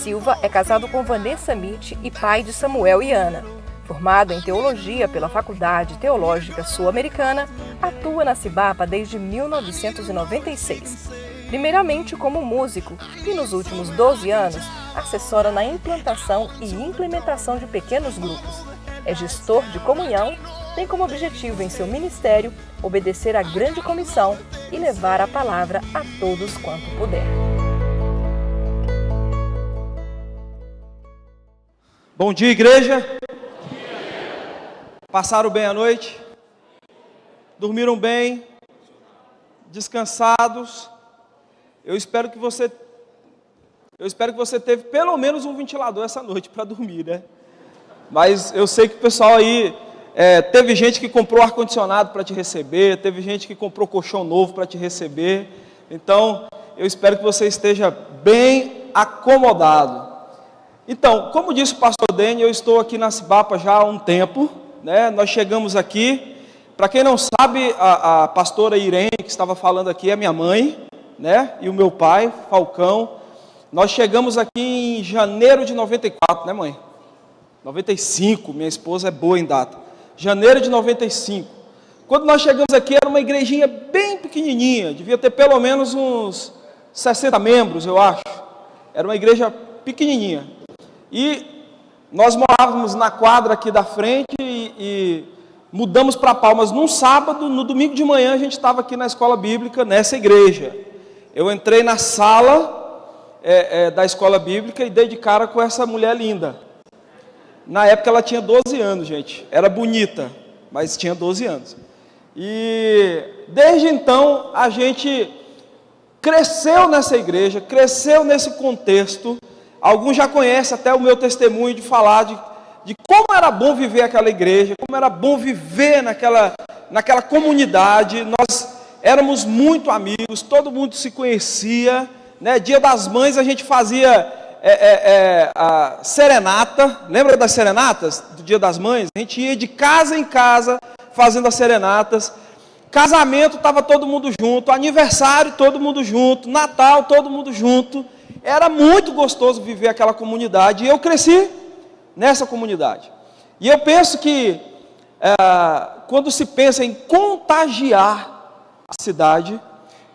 Silva é casado com Vanessa Mitty e pai de Samuel e Ana. Formado em Teologia pela Faculdade Teológica Sul-Americana, atua na Cibapa desde 1996. Primeiramente como músico e nos últimos 12 anos assessora na implantação e implementação de pequenos grupos. É gestor de comunhão, tem como objetivo em seu ministério obedecer à grande comissão e levar a palavra a todos quanto puder. Bom dia, igreja. Passaram bem a noite? Dormiram bem? Descansados? Eu espero que você teve pelo menos um ventilador essa noite para dormir, né? Mas eu sei que o pessoal aí, teve gente que comprou ar-condicionado para te receber, teve gente que comprou colchão novo para te receber. Então, eu espero que você esteja bem acomodado. Então, como disse o pastor Deni, eu estou aqui na Cibapa já há um tempo, né? Nós chegamos aqui, para quem não sabe, a pastora Irene, que estava falando aqui, é minha mãe, né? E o meu pai, Falcão. Nós chegamos aqui em janeiro de 94, né, mãe? 95, minha esposa é boa em data. Janeiro de 95. Quando nós chegamos aqui, era uma igrejinha bem pequenininha, devia ter pelo menos uns 60 membros, eu acho. Era uma igreja pequenininha. E nós morávamos na quadra aqui da frente e mudamos para Palmas num sábado. No domingo de manhã a gente estava aqui na escola bíblica, nessa igreja. Eu entrei na sala da escola bíblica e dei de cara com essa mulher linda. Na época ela tinha 12 anos, gente. Era bonita, mas tinha 12 anos. E desde então a gente cresceu nessa igreja, cresceu nesse contexto. Alguns já conhecem até o meu testemunho de falar de como era bom viver aquela igreja, como era bom viver naquela comunidade. Nós éramos muito amigos, todo mundo se conhecia, né? Dia das Mães a gente fazia a serenata. Lembra das serenatas do Dia das Mães? A gente ia de casa em casa fazendo as serenatas. Casamento estava todo mundo junto, aniversário todo mundo junto, Natal todo mundo junto. Era muito gostoso viver aquela comunidade, e eu cresci nessa comunidade. E eu penso que, quando se pensa em contagiar a cidade,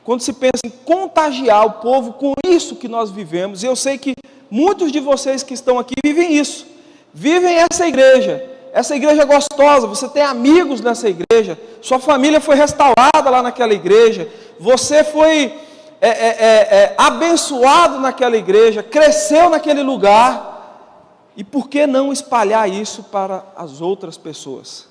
quando se pensa em contagiar o povo com isso que nós vivemos, eu sei que muitos de vocês que estão aqui vivem isso, vivem essa igreja gostosa. Você tem amigos nessa igreja, sua família foi restaurada lá naquela igreja, você foi abençoado naquela igreja, cresceu naquele lugar. E por que não espalhar isso para as outras pessoas?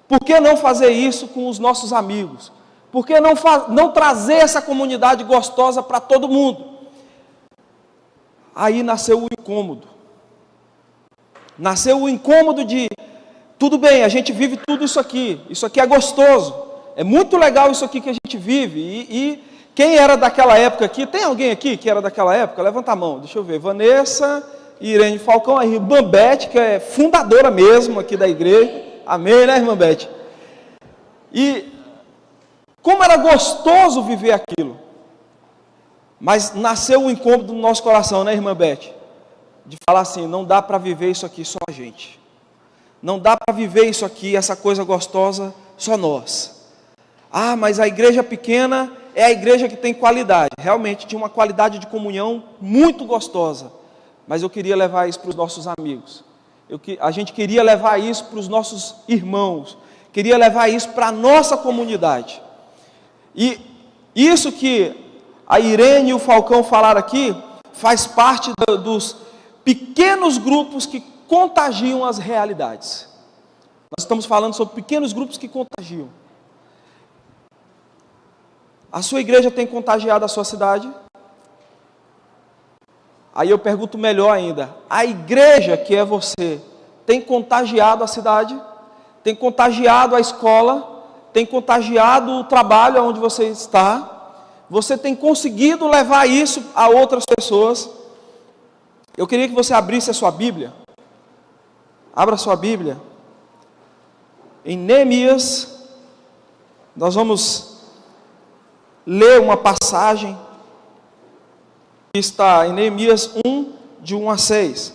Por que não fazer isso com os nossos amigos? Por que não trazer essa comunidade gostosa para todo mundo? Aí nasceu o incômodo. Nasceu o incômodo de, tudo bem, a gente vive tudo isso aqui é gostoso, é muito legal isso aqui que a gente vive. E quem era daquela época aqui? Tem alguém aqui que era daquela época? Levanta a mão, deixa eu ver. Vanessa, Irene, Falcão, a irmã Beth, que é fundadora mesmo aqui da igreja. Amém, né, irmã Beth? E como era gostoso viver aquilo. Mas nasceu o incômodo no nosso coração, né, irmã Beth? De falar assim, não dá para viver isso aqui só a gente. Não dá para viver isso aqui, essa coisa gostosa, só nós. Ah, mas a igreja pequena é a igreja que tem qualidade. Realmente tinha uma qualidade de comunhão muito gostosa. Mas eu queria levar isso para os nossos amigos. A gente queria levar isso para os nossos irmãos. Queria levar isso para a nossa comunidade. E isso que a Irene e o Falcão falaram aqui, faz parte dos pequenos grupos que contagiam as realidades. Nós estamos falando sobre pequenos grupos que contagiam. A sua igreja tem contagiado a sua cidade? Aí eu pergunto melhor ainda, a igreja que é você, tem contagiado a cidade? Tem contagiado a escola? Tem contagiado o trabalho onde você está? Você tem conseguido levar isso a outras pessoas? Eu queria que você abrisse a sua Bíblia. Abra a sua Bíblia. Em Neemias, nós vamos ler uma passagem que está em Neemias 1, de 1 a 6.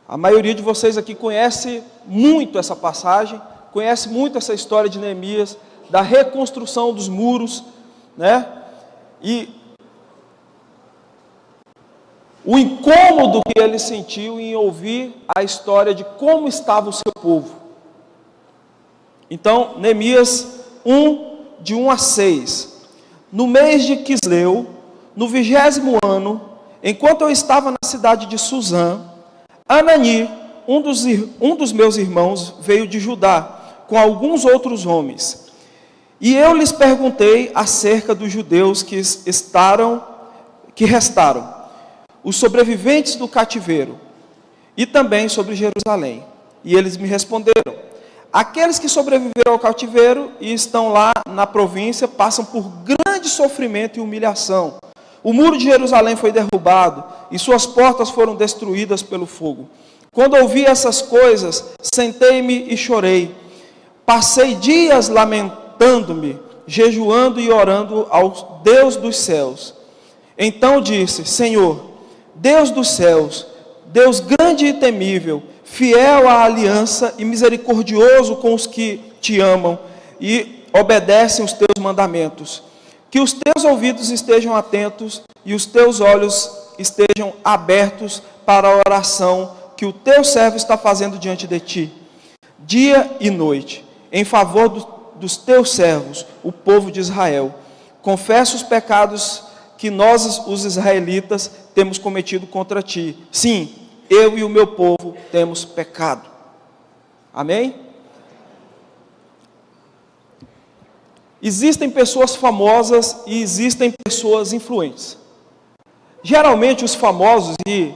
A maioria de vocês aqui conhece muito essa passagem, conhece muito essa história de Neemias, da reconstrução dos muros, né? E o incômodo que ele sentiu em ouvir a história de como estava o seu povo. Então, Neemias 1, de 1 a 6. No mês de Quisleu, no 20º ano, enquanto eu estava na cidade de Suzã, Anani, um dos meus irmãos, veio de Judá, com alguns outros homens. E eu lhes perguntei acerca dos judeus que restaram, os sobreviventes do cativeiro, e também sobre Jerusalém. E eles me responderam: aqueles que sobreviveram ao cativeiro e estão lá na província passam por grande sofrimento e humilhação. O muro de Jerusalém foi derrubado e suas portas foram destruídas pelo fogo. Quando ouvi essas coisas, sentei-me e chorei. Passei dias lamentando-me, jejuando e orando ao Deus dos céus. Então disse: Senhor, Deus dos céus, Deus grande e temível, fiel à aliança e misericordioso com os que te amam e obedecem os teus mandamentos. Que os teus ouvidos estejam atentos e os teus olhos estejam abertos para a oração que o teu servo está fazendo diante de ti, dia e noite, em favor dos teus servos, o povo de Israel. Confesso os pecados que nós, os israelitas, temos cometido contra ti. Sim, eu e o meu povo temos pecado. Amém? Existem pessoas famosas e existem pessoas influentes. Geralmente os famosos, e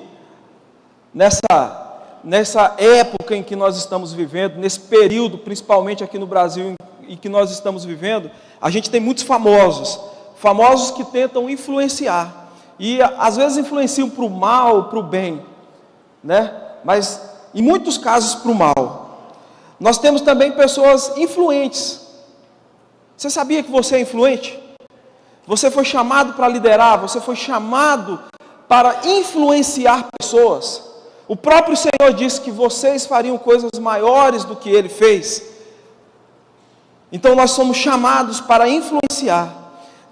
nessa época em que nós estamos vivendo, nesse período, principalmente aqui no Brasil, em que nós estamos vivendo, a gente tem muitos famosos que tentam influenciar, e às vezes influenciam para o mal, para o bem, né? Mas em muitos casos para o mal. Nós temos também pessoas influentes. Você sabia que você é influente? Você foi chamado para liderar, você foi chamado para influenciar pessoas. O próprio Senhor disse que vocês fariam coisas maiores do que Ele fez. Então nós somos chamados para influenciar.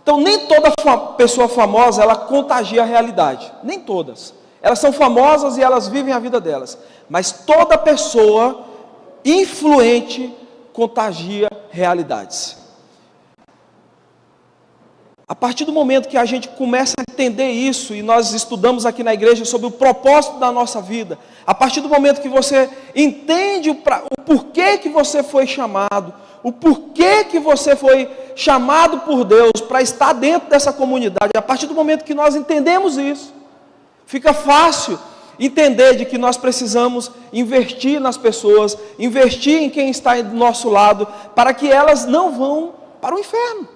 Então nem toda pessoa famosa, ela contagia a realidade. Nem todas. Elas são famosas e elas vivem a vida delas. Mas toda pessoa influente contagia realidades. A partir do momento que a gente começa a entender isso, e nós estudamos aqui na igreja sobre o propósito da nossa vida, a partir do momento que você entende o porquê que você foi chamado, o porquê que você foi chamado por Deus para estar dentro dessa comunidade, a partir do momento que nós entendemos isso, fica fácil entender de que nós precisamos investir nas pessoas, investir em quem está do nosso lado, para que elas não vão para o inferno.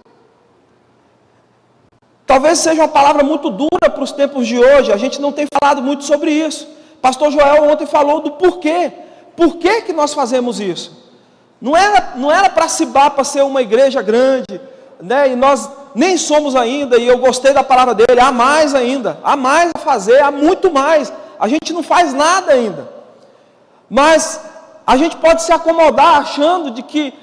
Talvez seja uma palavra muito dura para os tempos de hoje, a gente não tem falado muito sobre isso. Pastor Joel ontem falou do porquê. Por que que nós fazemos isso? Não era para Cibá ser uma igreja grande, né? E nós nem somos ainda, e eu gostei da palavra dele, há mais ainda, há mais a fazer, há muito mais. A gente não faz nada ainda. Mas a gente pode se acomodar achando de que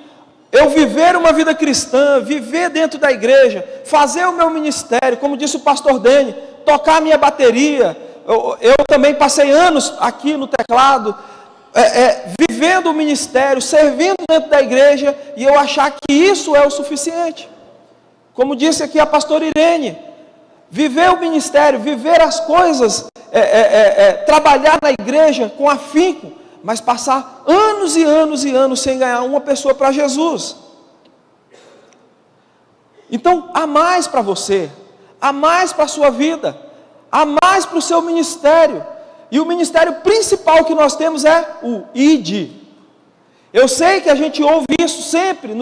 eu viver uma vida cristã, viver dentro da igreja, fazer o meu ministério, como disse o pastor Dene, tocar a minha bateria. Eu também passei anos aqui no teclado, vivendo o ministério, servindo dentro da igreja, e eu achar que isso é o suficiente. Como disse aqui a pastora Irene, viver o ministério, viver as coisas, trabalhar na igreja com afinco, mas passar anos e anos e anos sem ganhar uma pessoa para Jesus. Então, há mais para você, há mais para a sua vida, há mais para o seu ministério. E o ministério principal que nós temos é o ID. Eu sei que a gente ouve isso sempre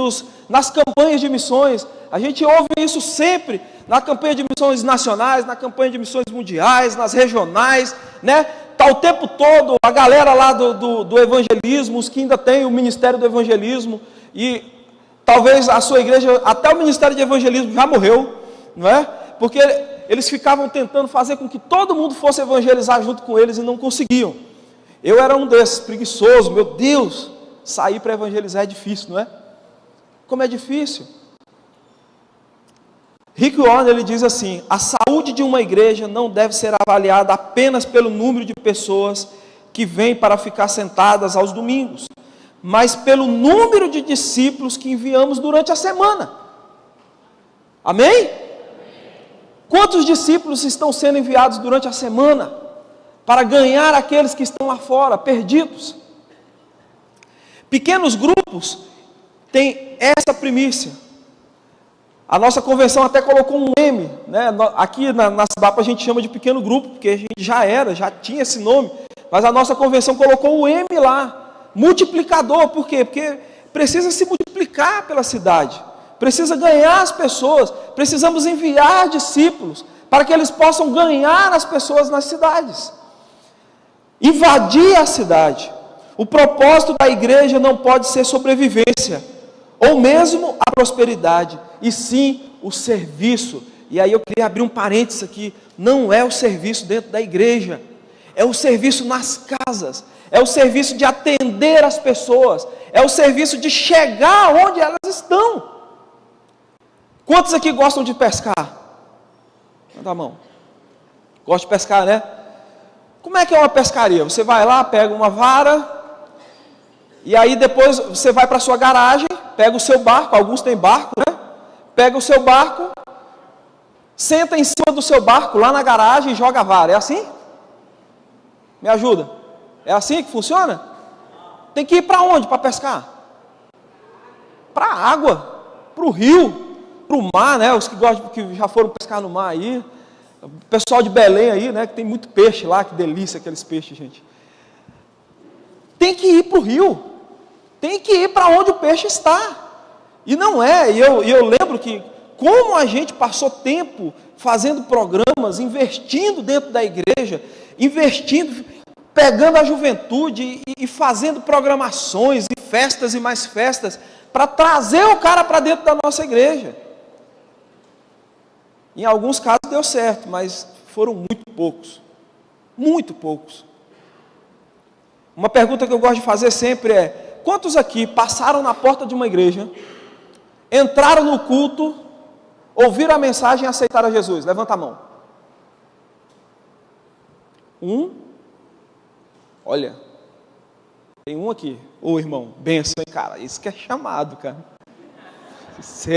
nas campanhas de missões, a gente ouve isso sempre na campanha de missões nacionais, na campanha de missões mundiais, nas regionais, né? Está o tempo todo a galera lá do evangelismo, os que ainda tem o ministério do evangelismo, e talvez a sua igreja, até o ministério de evangelismo já morreu, não é? Porque eles ficavam tentando fazer com que todo mundo fosse evangelizar junto com eles e não conseguiam. Eu era um desses, preguiçoso, meu Deus, sair para evangelizar é difícil, não é? Como é difícil. Rick Warren, ele diz assim: a saúde de uma igreja não deve ser avaliada apenas pelo número de pessoas que vêm para ficar sentadas aos domingos, mas pelo número de discípulos que enviamos durante a semana. Amém? Quantos discípulos estão sendo enviados durante a semana para ganhar aqueles que estão lá fora, perdidos? Pequenos grupos têm essa primícia. A nossa convenção até colocou um M, né? Aqui na Cibapa a gente chama de pequeno grupo, porque a gente já tinha esse nome, mas a nossa convenção colocou o M lá, multiplicador. Por quê? Porque precisa se multiplicar pela cidade, precisa ganhar as pessoas, precisamos enviar discípulos, para que eles possam ganhar as pessoas nas cidades, invadir a cidade. O propósito da igreja não pode ser sobrevivência, ou mesmo a prosperidade, e sim o serviço. E aí eu queria abrir um parênteses aqui: não é o serviço dentro da igreja, é o serviço nas casas, é o serviço de atender as pessoas, é o serviço de chegar onde elas estão. Quantos aqui gostam de pescar? Manda a mão. Gosta de pescar, né? Como é que é uma pescaria? Você vai lá, pega uma vara, e aí depois você vai para a sua garagem, pega o seu barco, alguns têm barco, né? Pega o seu barco, senta em cima do seu barco lá na garagem e joga a vara. É assim? Me ajuda. É assim que funciona? Tem que ir para onde para pescar? Para a água, para o rio, para o mar, né? Os que gostam, que já foram pescar no mar aí, o pessoal de Belém aí, né? Que tem muito peixe lá, que delícia aqueles peixes, gente. Tem que ir para o rio, tem que ir para onde o peixe está. E não é, e eu lembro que como a gente passou tempo fazendo programas, investindo dentro da igreja, investindo, pegando a juventude e fazendo programações e festas e mais festas, para trazer o cara para dentro da nossa igreja. Em alguns casos deu certo, mas foram muito poucos. Muito poucos. Uma pergunta que eu gosto de fazer sempre é: quantos aqui passaram na porta de uma igreja, entraram no culto, ouviram a mensagem e aceitaram a Jesus? Levanta a mão. Olha, tem um aqui. Ô irmão, benção, hein, cara? Isso que é chamado, cara. Isso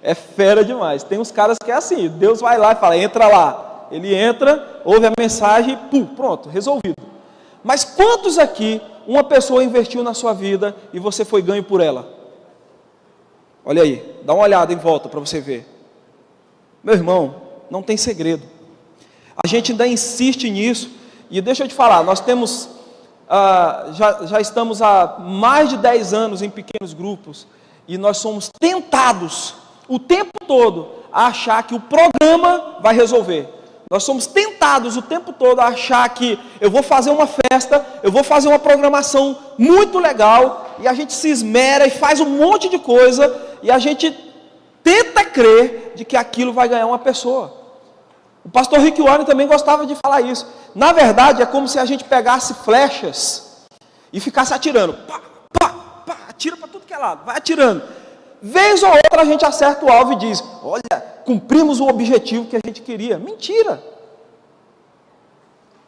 é fera demais. Tem uns caras que é assim, Deus vai lá e fala: entra lá. Ele entra, ouve a mensagem e pronto, resolvido. Mas quantos aqui uma pessoa investiu na sua vida e você foi ganho por ela? Olha aí, dá uma olhada em volta para você ver. Meu irmão, não tem segredo. A gente ainda insiste nisso. E deixa eu te falar, nós temos, já estamos há mais de 10 anos em pequenos grupos, e nós somos tentados o tempo todo a achar que o programa vai resolver. Nós somos tentados o tempo todo a achar que eu vou fazer uma festa, eu vou fazer uma programação muito legal, e a gente se esmera e faz um monte de coisa, e a gente tenta crer de que aquilo vai ganhar uma pessoa. O pastor Rick Warren também gostava de falar isso. Na verdade, é como se a gente pegasse flechas e ficasse atirando. Pá, pá, pá, atira para tudo que é lado, vai atirando. Vez ou outra a gente acerta o alvo e diz: olha, cumprimos o objetivo que a gente queria. Mentira!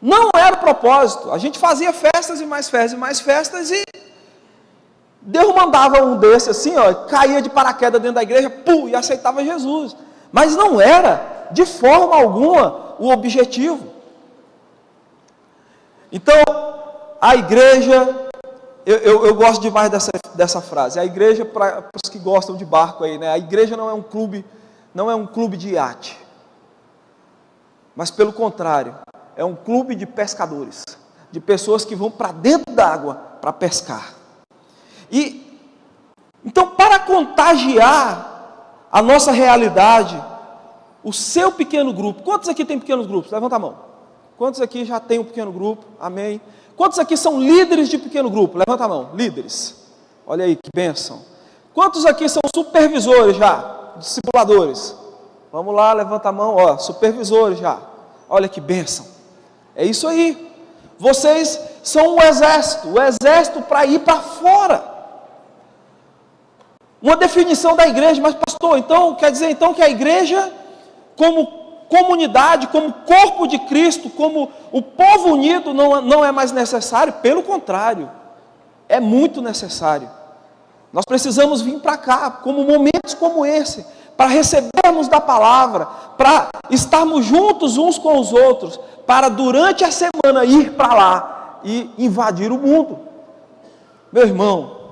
Não era o propósito. A gente fazia festas e mais festas e mais festas, e Deus mandava um desse assim, ó, caía de paraquedas dentro da igreja, e aceitava Jesus. Mas não era, de forma alguma, o objetivo. Então, a igreja, eu gosto demais dessa frase. A igreja, para os que gostam de barco aí, né? A igreja não é um clube de iate. Mas pelo contrário, é um clube de pescadores, de pessoas que vão para dentro da água para pescar. E então, para contagiar a nossa realidade, o seu pequeno grupo. Quantos aqui tem pequenos grupos? Levanta a mão. Quantos aqui já tem um pequeno grupo? Amém. Quantos aqui são líderes de pequeno grupo? Levanta a mão. Líderes. Olha aí que bênção. Quantos aqui são supervisores já? Discipuladores? Vamos lá, levanta a mão, ó, supervisores já. Olha que bênção. É isso aí. Vocês são o exército para ir para fora. Uma definição da igreja, mas pastor, então quer dizer então que a igreja, como comunidade, como corpo de Cristo, como o povo unido, não é mais necessário? Pelo contrário, é muito necessário. Nós precisamos vir para cá, como momentos como esse, para recebermos da palavra, para estarmos juntos uns com os outros, para durante a semana ir para lá e invadir o mundo. Meu irmão,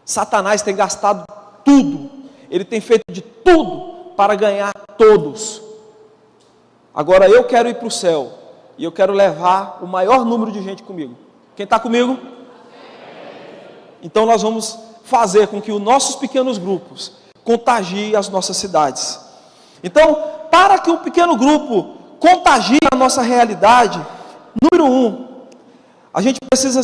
Satanás tem gastado tudo, ele tem feito de tudo para ganhar todos. Agora eu quero ir para o céu, e eu quero levar o maior número de gente comigo. Quem está comigo? Então nós vamos fazer com que os nossos pequenos grupos contagiem as nossas cidades. Então, para que um pequeno grupo contagie a nossa realidade, número 1, a gente precisa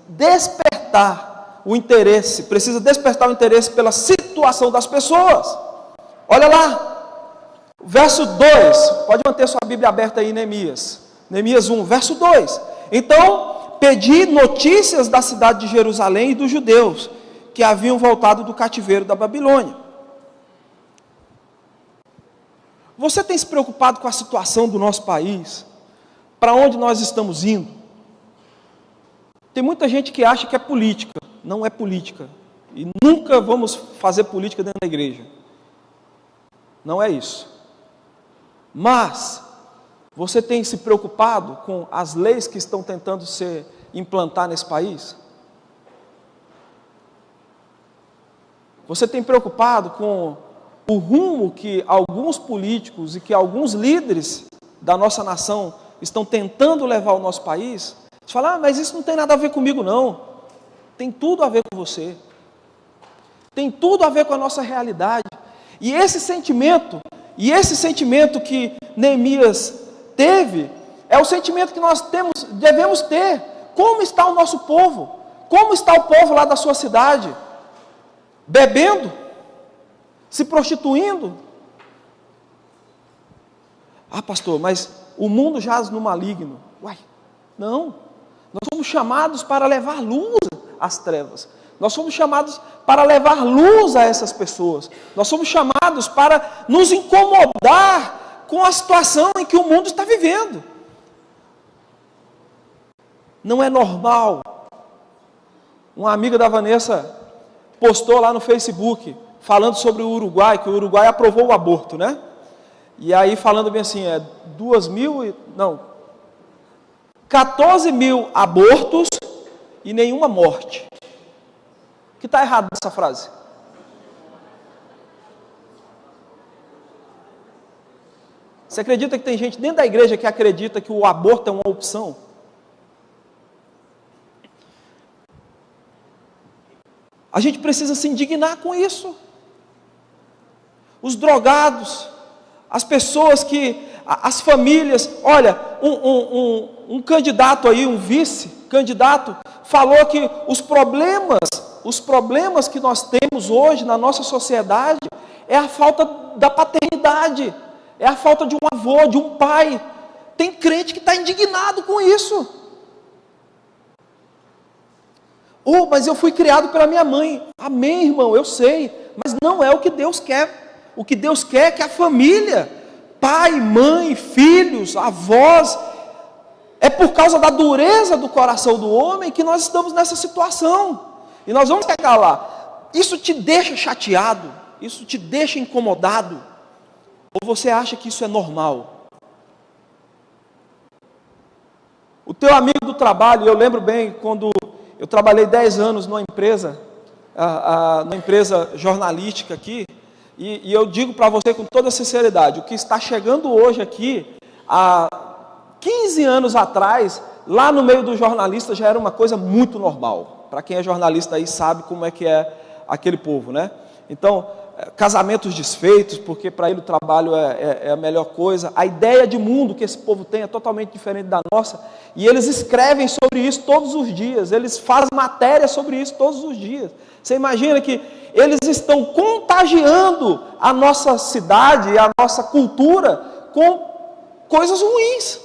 despertar o interesse pela situação das pessoas. Olha lá, verso 2, pode manter sua Bíblia aberta aí, Neemias 1, verso 2. Então, pedi notícias da cidade de Jerusalém e dos judeus, que haviam voltado do cativeiro da Babilônia. Você tem se preocupado com a situação do nosso país? Para onde nós estamos indo? Tem muita gente que acha que é política. Não é política. E nunca vamos fazer política dentro da igreja. Não é isso. Mas, você tem se preocupado com as leis que estão tentando se implantar nesse país? Você tem preocupado com o rumo que alguns políticos e que alguns líderes da nossa nação estão tentando levar o nosso país? Você fala, mas isso não tem nada a ver comigo não. Tem tudo a ver com você. Tem tudo a ver com a nossa realidade. E esse sentimento que Neemias teve, é o sentimento que nós devemos ter. Como está o nosso povo? Como está o povo lá da sua cidade? Bebendo? Se prostituindo? Ah, pastor, mas o mundo jaz no maligno. Uai, não. Nós somos chamados para levar luz às trevas. Nós somos chamados para levar luz a essas pessoas. Nós somos chamados para nos incomodar com a situação em que o mundo está vivendo. Não é normal. Uma amiga da Vanessa postou lá no Facebook, falando sobre o Uruguai, que o Uruguai aprovou o aborto, né? E aí falando bem assim, 14 mil abortos e nenhuma morte. O que está errado nessa frase? Você acredita que tem gente dentro da igreja que acredita que o aborto é uma opção? A gente precisa se indignar com isso. Os drogados, as pessoas que, as famílias, olha, um candidato aí, um vice-candidato, falou que os problemas que nós temos hoje na nossa sociedade é a falta da paternidade, é a falta de um avô, de um pai. Tem crente que está indignado com isso. Oh, mas eu fui criado pela minha mãe. Amém, irmão, eu sei, mas não é o que Deus quer. O que Deus quer é que a família, pai, mãe, filhos, avós, é por causa da dureza do coração do homem que nós estamos nessa situação. E nós vamos chegar lá. Isso te deixa chateado? Isso te deixa incomodado? Ou você acha que isso é normal? O teu amigo do trabalho, eu lembro bem quando eu trabalhei 10 anos numa empresa jornalística aqui, e eu digo para você com toda sinceridade, o que está chegando hoje aqui, há 15 anos atrás, lá no meio dos jornalistas já era uma coisa muito normal. Para quem é jornalista aí sabe como é que é aquele povo, né? Então, casamentos desfeitos, porque para ele o trabalho é a melhor coisa. A ideia de mundo que esse povo tem é totalmente diferente da nossa, e eles escrevem sobre isso todos os dias, eles fazem matéria sobre isso todos os dias. Você imagina que eles estão contagiando a nossa cidade e a nossa cultura com coisas ruins.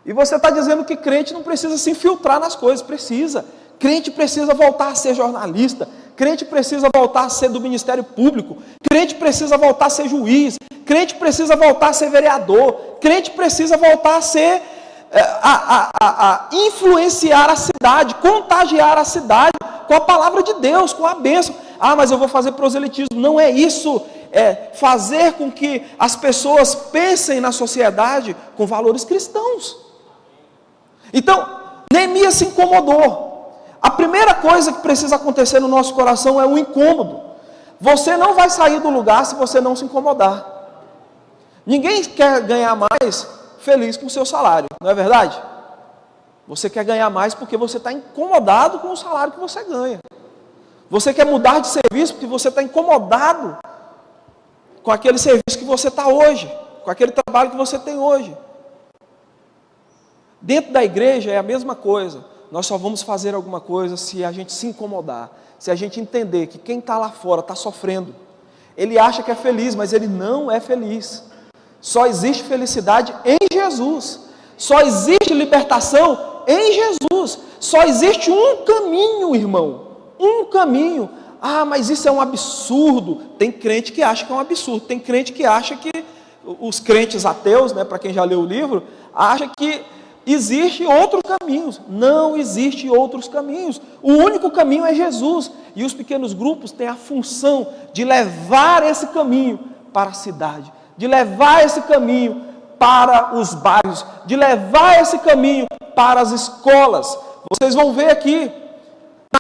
E você está dizendo que crente não precisa se infiltrar nas coisas. Precisa. Crente precisa voltar a ser jornalista. Crente precisa voltar a ser do Ministério Público. Crente precisa voltar a ser juiz. Crente precisa voltar a ser vereador. Crente precisa voltar a ser, a influenciar a cidade, contagiar a cidade com a palavra de Deus, com a bênção. Ah, mas eu vou fazer proselitismo. Não é isso. É fazer com que as pessoas pensem na sociedade com valores cristãos. Então, Neemias se incomodou. A primeira coisa que precisa acontecer no nosso coração é o incômodo. Você não vai sair do lugar se você não se incomodar. Ninguém quer ganhar mais feliz com o seu salário, não é verdade? Você quer ganhar mais porque você está incomodado com o salário que você ganha. Você quer mudar de serviço porque você está incomodado com aquele serviço que você está hoje, com aquele trabalho que você tem hoje. Dentro da igreja é a mesma coisa. Nós só vamos fazer alguma coisa se a gente se incomodar, se a gente entender que quem está lá fora está sofrendo. Ele acha que é feliz, mas ele não é feliz. Só existe felicidade em Jesus. Só existe libertação em Jesus. Só existe um caminho, irmão. Um caminho. Ah, mas isso é um absurdo. Tem crente que acha que é um absurdo. Tem crente que acha que, os crentes ateus, né, para quem já leu o livro, acha que existem outros caminhos. Não existe outros caminhos. O único caminho é Jesus. E os pequenos grupos têm a função de levar esse caminho para a cidade, de levar esse caminho para os bairros, de levar esse caminho para as escolas. Vocês vão ver aqui,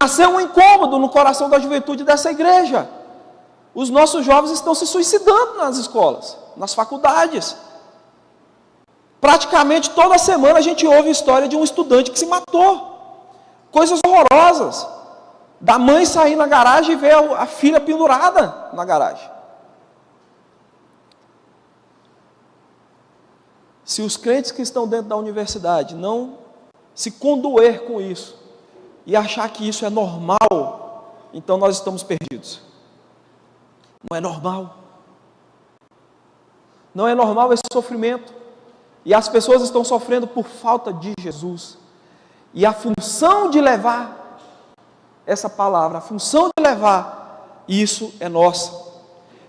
nasceu um incômodo no coração da juventude dessa igreja. Os nossos jovens estão se suicidando nas escolas, nas faculdades. Praticamente toda semana a gente ouve a história de um estudante que se matou. Coisas horrorosas. Da mãe sair na garagem e ver a filha pendurada na garagem. Se os crentes que estão dentro da universidade não se condoer com isso e achar que isso é normal, então nós estamos perdidos. Não é normal. Não é normal esse sofrimento. E as pessoas estão sofrendo por falta de Jesus. E a função de levar essa palavra, a função de levar isso é nossa.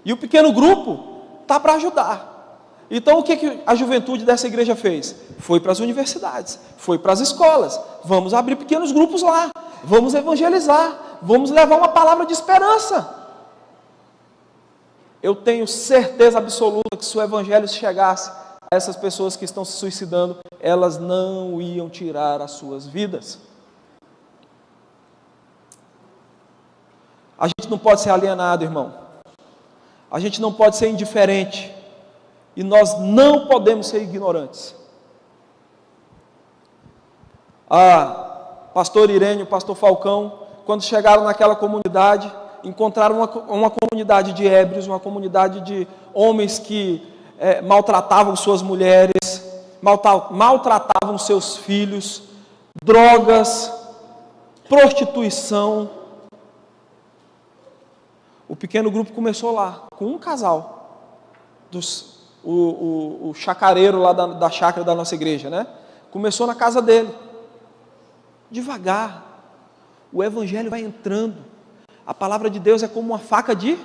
E o pequeno grupo está para ajudar. Então o que a juventude dessa igreja fez? Foi para as universidades, foi para as escolas. Vamos abrir pequenos grupos lá, vamos evangelizar, vamos levar uma palavra de esperança. Eu tenho certeza absoluta que se o evangelho chegasse a essas pessoas que estão se suicidando, elas não iam tirar as suas vidas. A gente não pode ser alienado, irmão. A gente não pode ser indiferente. E nós não podemos ser ignorantes. Pastor Irene, o pastor Falcão, quando chegaram naquela comunidade, encontraram uma comunidade de ébrios, uma comunidade de homens que maltratavam suas mulheres, maltratavam seus filhos, drogas, prostituição. O pequeno grupo começou lá, com um casal, o chacareiro lá da chácara da nossa igreja, né? Começou na casa dele, devagar. O evangelho vai entrando. A palavra de Deus é como uma faca de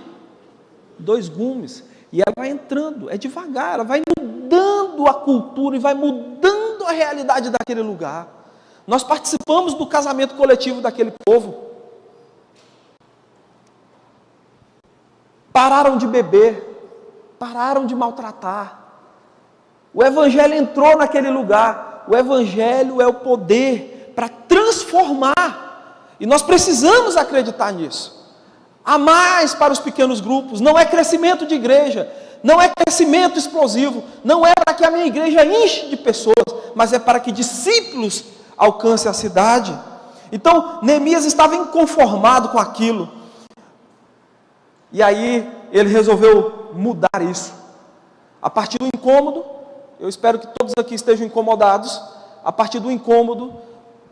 2 gumes. E ela vai entrando, é devagar, ela vai mudando a cultura e vai mudando a realidade daquele lugar. Nós participamos do casamento coletivo daquele povo. Pararam de beber, pararam de maltratar. O evangelho entrou naquele lugar. O evangelho é o poder para transformar. E nós precisamos acreditar nisso. Há mais para os pequenos grupos, não é crescimento de igreja, não é crescimento explosivo, não é para que a minha igreja enche de pessoas, mas é para que discípulos alcancem a cidade. Então, Neemias estava inconformado com aquilo. E aí ele resolveu mudar isso. A partir do incômodo, eu espero que todos aqui estejam incomodados. A partir do incômodo,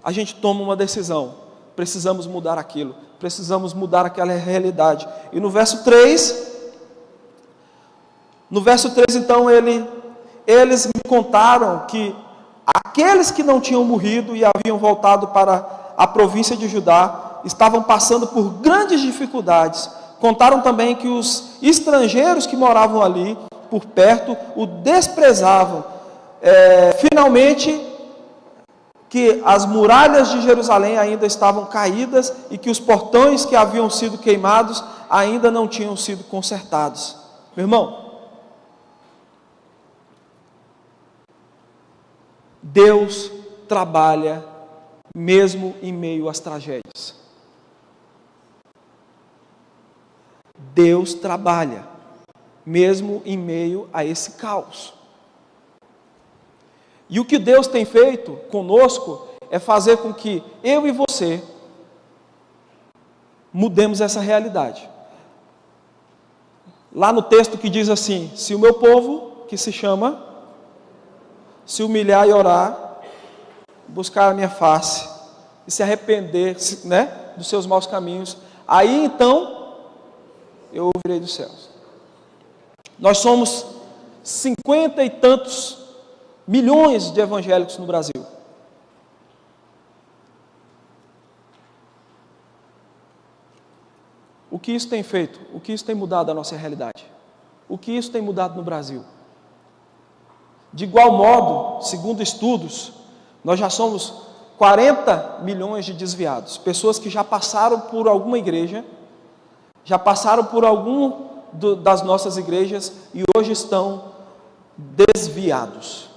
a gente toma uma decisão. Precisamos mudar aquilo. Precisamos mudar aquela realidade. E no verso 3, então, eles me contaram que aqueles que não tinham morrido e haviam voltado para a província de Judá estavam passando por grandes dificuldades. Contaram também que os estrangeiros que moravam ali, por perto, o desprezavam. Finalmente, que as muralhas de Jerusalém ainda estavam caídas e que os portões que haviam sido queimados ainda não tinham sido consertados. Meu irmão, Deus trabalha mesmo em meio às tragédias. Deus trabalha mesmo em meio a esse caos. E o que Deus tem feito conosco é fazer com que eu e você mudemos essa realidade. Lá no texto que diz assim: se o meu povo, que se chama, se humilhar e orar, buscar a minha face e se arrepender, dos seus maus caminhos, aí então eu ouvirei dos céus. Nós somos 50 e tantos milhões de evangélicos no Brasil. O que isso tem feito? O que isso tem mudado a nossa realidade? O que isso tem mudado no Brasil? De igual modo, segundo estudos, nós já somos 40 milhões de desviados. Pessoas que já passaram por alguma igreja, já passaram por das nossas igrejas e hoje estão desviados.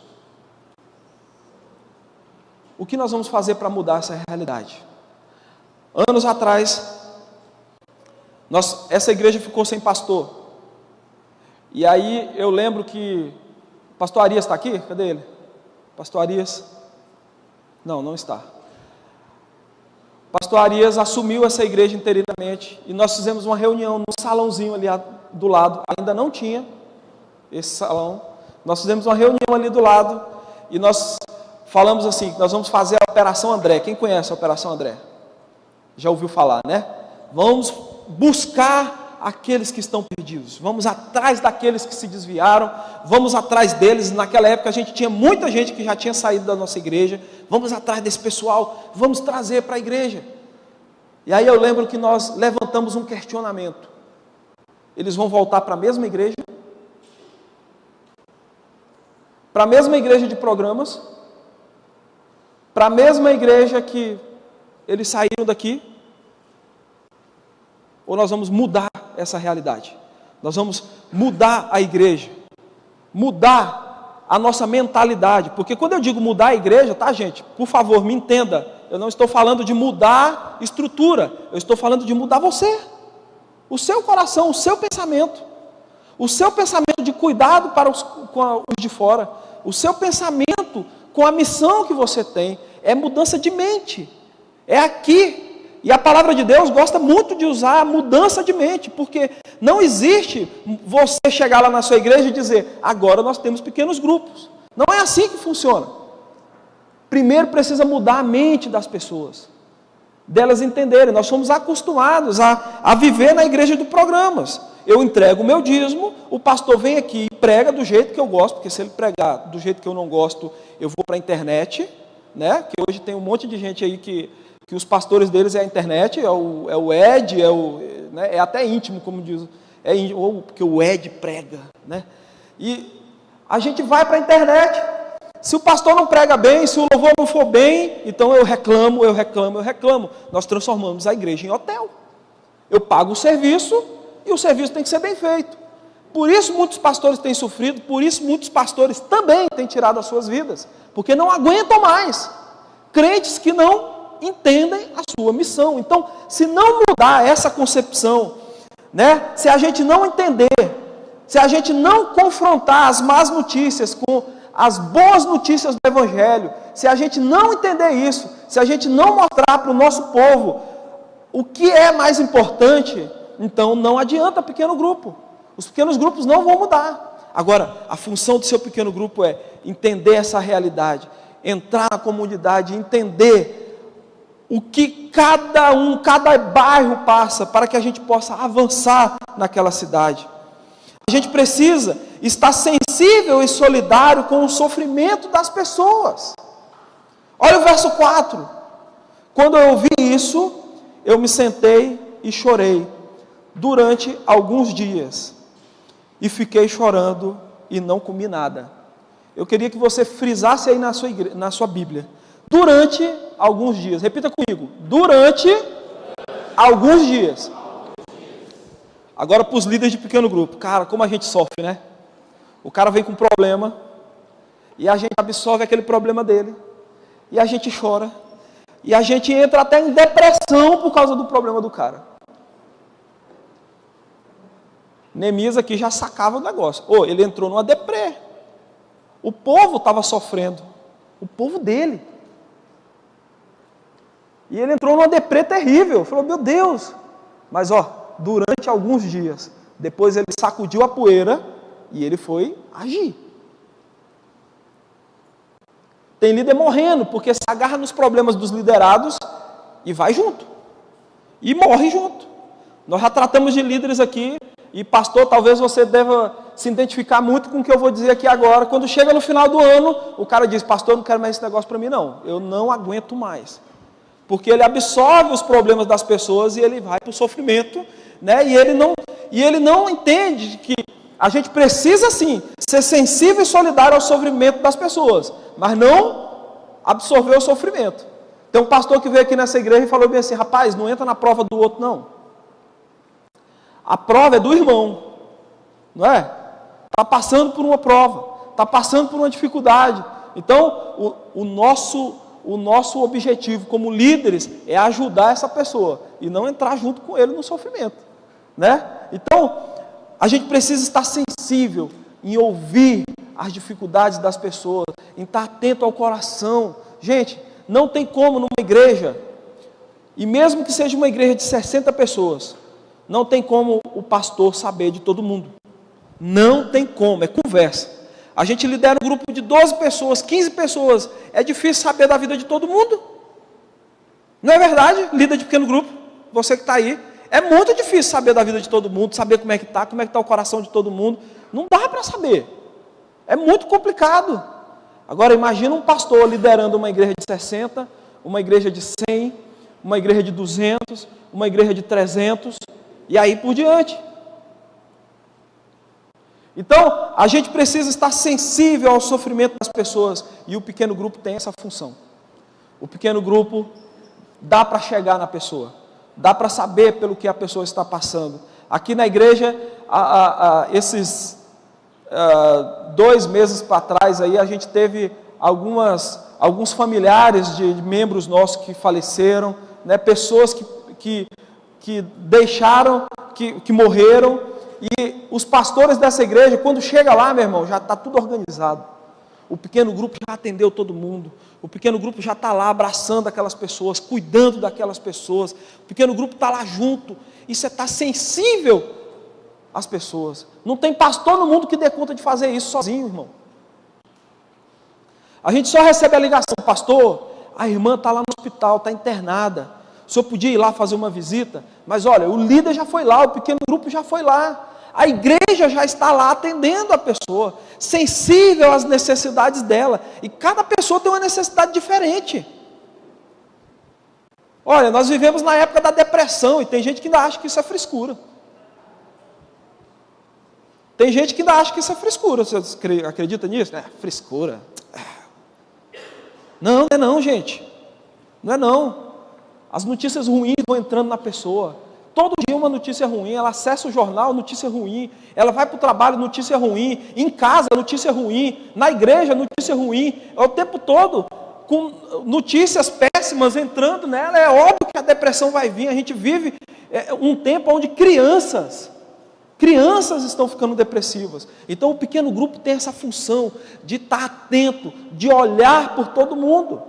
O que nós vamos fazer para mudar essa realidade? Anos atrás, essa igreja ficou sem pastor. E aí eu lembro que pastor Arias está aqui? Cadê ele? Pastor Arias? Não está. Pastor Arias assumiu essa igreja interinamente e nós fizemos uma reunião no salãozinho ali do lado. Ainda não tinha esse salão. Nós fizemos uma reunião ali do lado e nós falamos assim: nós vamos fazer a Operação André. Quem conhece a Operação André? Já ouviu falar, né? Vamos buscar aqueles que estão perdidos. Vamos atrás daqueles que se desviaram. Vamos atrás deles. Naquela época a gente tinha muita gente que já tinha saído da nossa igreja. Vamos atrás desse pessoal. Vamos trazer para a igreja. E aí eu lembro que nós levantamos um questionamento. Eles vão voltar para a mesma igreja? Para a mesma igreja de programas? Para a mesma igreja que eles saíram daqui? Ou nós vamos mudar essa realidade? Nós vamos mudar a igreja, mudar a nossa mentalidade. Porque quando eu digo mudar a igreja, tá, gente? Por favor, me entenda. Eu não estou falando de mudar estrutura. Eu estou falando de mudar você. O seu coração, o seu pensamento. O seu pensamento de cuidado com os de fora. O seu pensamento com a missão que você tem. É mudança de mente. É aqui. E a palavra de Deus gosta muito de usar a mudança de mente, porque não existe você chegar lá na sua igreja e dizer: agora nós temos pequenos grupos. Não é assim que funciona. Primeiro precisa mudar a mente das pessoas, delas entenderem. Nós somos acostumados a viver na igreja de programas. Eu entrego o meu dízimo, o pastor vem aqui e prega do jeito que eu gosto, porque se ele pregar do jeito que eu não gosto, eu vou para a internet, né? Que hoje tem um monte de gente aí que os pastores deles é a internet, é o Ed, é até íntimo, como diz, ou porque o Ed prega, né? E a gente vai para a internet. Se o pastor não prega bem, se o louvor não for bem, então eu reclamo. Nós transformamos a igreja em hotel. Eu pago o serviço e o serviço tem que ser bem feito. Por isso muitos pastores têm sofrido, por isso muitos pastores também têm tirado as suas vidas, porque não aguentam mais. Crentes que não entendem a sua missão. Então, se não mudar essa concepção, né? Se a gente não entender, se a gente não confrontar as más notícias com as boas notícias do Evangelho, se a gente não entender isso, se a gente não mostrar para o nosso povo o que é mais importante, então não adianta pequeno grupo. Os pequenos grupos não vão mudar. Agora, a função do seu pequeno grupo é entender essa realidade, entrar na comunidade, entender o que cada bairro passa, para que a gente possa avançar naquela cidade. A gente precisa estar sensível e solidário com o sofrimento das pessoas. Olha o verso 4. Quando eu ouvi isso, eu me sentei e chorei durante alguns dias. E fiquei chorando e não comi nada. Eu queria que você frisasse aí na sua Bíblia. Durante alguns dias. Repita comigo. Durante alguns dias. Agora para os líderes de pequeno grupo. Cara, como a gente sofre, né? O cara vem com um problema e a gente absorve aquele problema dele. E a gente chora. E a gente entra até em depressão por causa do problema do cara. Neemias aqui já sacava o negócio. Ele entrou numa deprê. O povo estava sofrendo. O povo dele. E ele entrou numa deprê terrível. Falou, meu Deus. Mas durante alguns dias, depois ele sacudiu a poeira e ele foi agir. Tem líder morrendo, porque se agarra nos problemas dos liderados e vai junto. E morre junto. Nós já tratamos de líderes aqui, e pastor, talvez você deva se identificar muito com o que eu vou dizer aqui agora. Quando chega no final do ano, o cara diz, pastor, não quero mais esse negócio para mim não. Eu não aguento mais. Porque ele absorve os problemas das pessoas e ele vai para o sofrimento, né? E ele não entende que a gente precisa sim ser sensível e solidário ao sofrimento das pessoas, mas não absorver o sofrimento. Tem um pastor que veio aqui nessa igreja e falou bem assim, rapaz, não entra na prova do outro não. A prova é do irmão, não é? Está passando por uma prova, está passando por uma dificuldade. Então, o nosso objetivo como líderes é ajudar essa pessoa e não entrar junto com ele no sofrimento, né? Então, a gente precisa estar sensível em ouvir as dificuldades das pessoas, em estar atento ao coração. Gente, não tem como numa igreja, e mesmo que seja uma igreja de 60 pessoas, não tem como o pastor saber de todo mundo. Não tem como, é conversa. A gente lidera um grupo de 12 pessoas, 15 pessoas, é difícil saber da vida de todo mundo. Não é verdade? Líder de pequeno grupo, você que está aí, é muito difícil saber da vida de todo mundo, saber como é que está o coração de todo mundo. Não dá para saber. É muito complicado. Agora imagina um pastor liderando uma igreja de 60, uma igreja de 100, uma igreja de 200, uma igreja de 300, e aí por diante. Então, a gente precisa estar sensível ao sofrimento das pessoas, e o pequeno grupo tem essa função. O pequeno grupo dá para chegar na pessoa, dá para saber pelo que a pessoa está passando. Aqui na igreja, esses 2 meses para trás, aí, a gente teve alguns familiares de membros nossos que faleceram, né, pessoas que deixaram, que morreram. E os pastores dessa igreja, quando chega lá, meu irmão, já está tudo organizado. O pequeno grupo já atendeu todo mundo. O pequeno grupo já está lá abraçando aquelas pessoas, cuidando daquelas pessoas. O pequeno grupo está lá junto. E você está sensível às pessoas. Não tem pastor no mundo que dê conta de fazer isso sozinho, irmão. A gente só recebe a ligação, pastor, a irmã está lá no hospital, está internada. O senhor podia ir lá fazer uma visita? Mas olha, o líder já foi lá, o pequeno grupo já foi lá. A igreja já está lá atendendo a pessoa, sensível às necessidades dela. E cada pessoa tem uma necessidade diferente. Olha, nós vivemos na época da depressão e tem gente que ainda acha que isso é frescura. Tem gente que ainda acha que isso é frescura. Você acredita nisso? É, frescura. Não, não é não, gente. Não é não. As notícias ruins vão entrando na pessoa. Todo dia uma notícia ruim, ela acessa o jornal, notícia ruim, ela vai para o trabalho, notícia ruim, em casa, notícia ruim, na igreja, notícia ruim, é o tempo todo com notícias péssimas entrando nela. É óbvio que a depressão vai vir. A gente vive um tempo onde crianças estão ficando depressivas. Então o pequeno grupo tem essa função de estar atento, de olhar por todo mundo,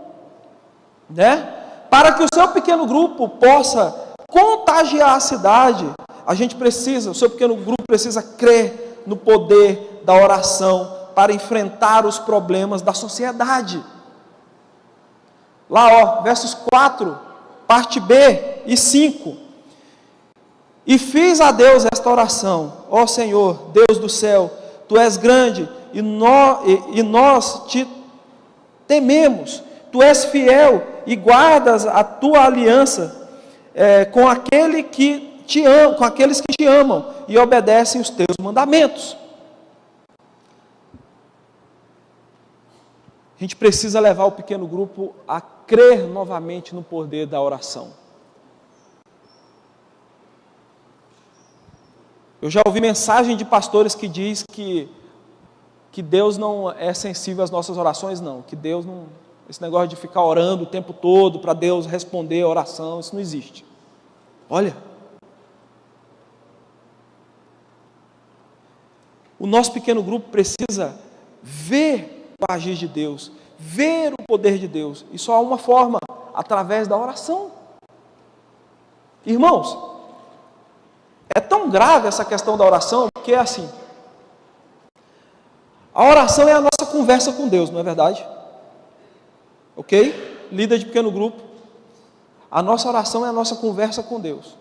né? Para que o seu pequeno grupo possa contagiar a cidade, a gente precisa, o seu pequeno grupo precisa crer no poder da oração para enfrentar os problemas da sociedade. Lá, versos 4, parte B e 5. E fiz a Deus esta oração: ó Senhor, Deus do céu, Tu és grande e nós te tememos. Tu és fiel e guardas a Tua aliança com aqueles que te amam e obedecem os Teus mandamentos. A gente precisa levar o pequeno grupo a crer novamente no poder da oração. Eu já ouvi mensagem de pastores que diz que Deus não é sensível às nossas orações, não. Que Deus não... Esse negócio de ficar orando o tempo todo para Deus responder a oração, isso não existe. Olha. O nosso pequeno grupo precisa ver o agir de Deus, ver o poder de Deus. E só há uma forma, através da oração. Irmãos, é tão grave essa questão da oração, que é assim. A oração é a nossa conversa com Deus, não é verdade? Ok? Líder de pequeno grupo. A nossa oração é a nossa conversa com Deus.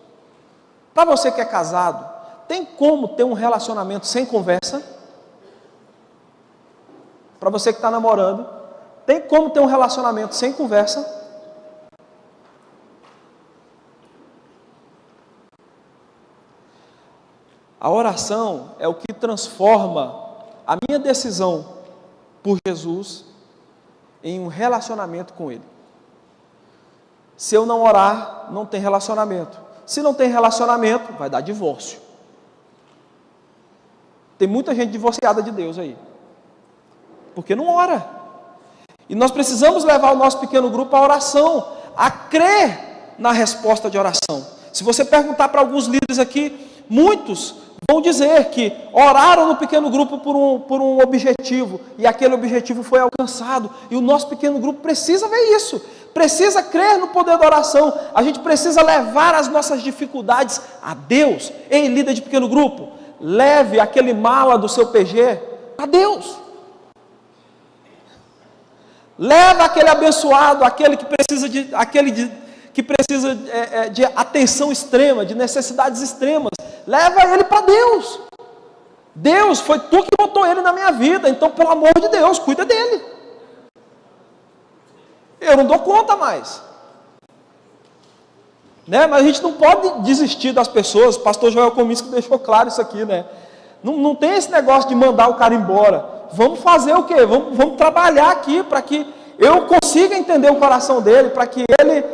Para você que é casado, tem como ter um relacionamento sem conversa? Para você que está namorando, tem como ter um relacionamento sem conversa? A oração é o que transforma a minha decisão por Jesus em um relacionamento com Ele. Se eu não orar, não tem relacionamento. Se não tem relacionamento, vai dar divórcio. Tem muita gente divorciada de Deus aí, porque não ora. E nós precisamos levar o nosso pequeno grupo à oração, a crer na resposta de oração. Se você perguntar para alguns líderes aqui, muitos vão dizer que oraram no pequeno grupo por um objetivo, e aquele objetivo foi alcançado, e o nosso pequeno grupo precisa ver isso, precisa crer no poder da oração. A gente precisa levar as nossas dificuldades a Deus. Ei, líder de pequeno grupo, leve aquele mala do seu PG a Deus. Leva aquele abençoado, aquele que precisa de atenção extrema, de necessidades extremas. Leva ele para Deus. Deus, foi tu que botou ele na minha vida, então pelo amor de Deus, cuida dele. Eu não dou conta mais. Né? Mas a gente não pode desistir das pessoas. O pastor Joel Cominski deixou claro isso aqui, né? Não tem esse negócio de mandar o cara embora. Vamos fazer o quê? Vamos trabalhar aqui para que eu consiga entender o coração dele, para que ele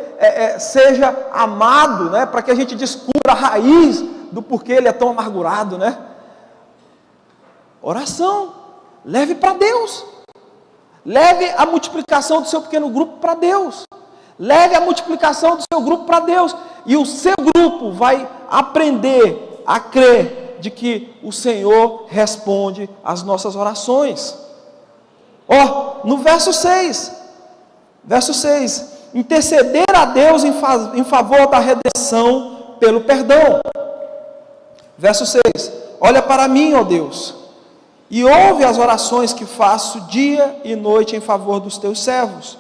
seja amado, né? Para que a gente descubra a raiz do porquê ele é tão amargurado, né? Oração. Leve para Deus. Leve a multiplicação do seu pequeno grupo para Deus. Leve a multiplicação do seu grupo para Deus. E o seu grupo vai aprender a crer de que o Senhor responde às nossas orações. No verso 6. Verso 6. Interceder a Deus em favor da redenção pelo perdão. Verso 6. Olha para mim, ó Deus, e ouve as orações que faço dia e noite em favor dos teus servos